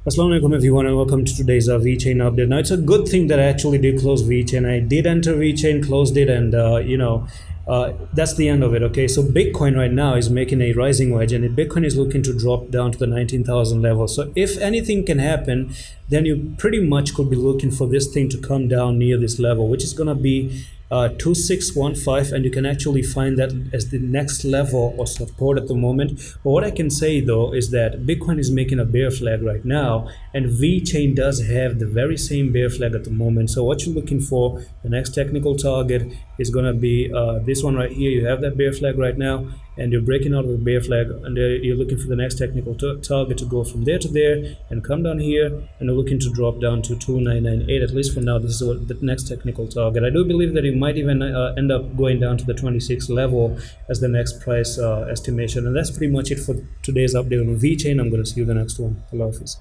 Assalamu alaikum everyone and welcome to today's Vechain update. Now it's a good thing that I actually did close Vechain. I did enter Vechain, closed it, and that's the end of it. Okay, so Bitcoin right now is making a rising wedge, and Bitcoin is looking to drop down to the 19,000 level. So if anything can happen, then you pretty much could be looking for this thing to come down near this level, which is gonna be 2615, and you can actually find that as the next level of support at the moment. But what I can say though is that Bitcoin is making a bear flag right now, and Vechain does have the very same bear flag at the moment. So what you're looking for, the next technical target is going to be this one right here. You have that bear flag right now, and you're breaking out of the bear flag, and you're looking for the next technical target to go from there to there and come down here, and you're looking to drop down to 2998. At least for now, this is what the next technical target. I do believe that it might even end up going down to the 26 level as the next price estimation. And that's pretty much it for today's update on Vechain. I'm going to see you in the next one. Allah Hafiz.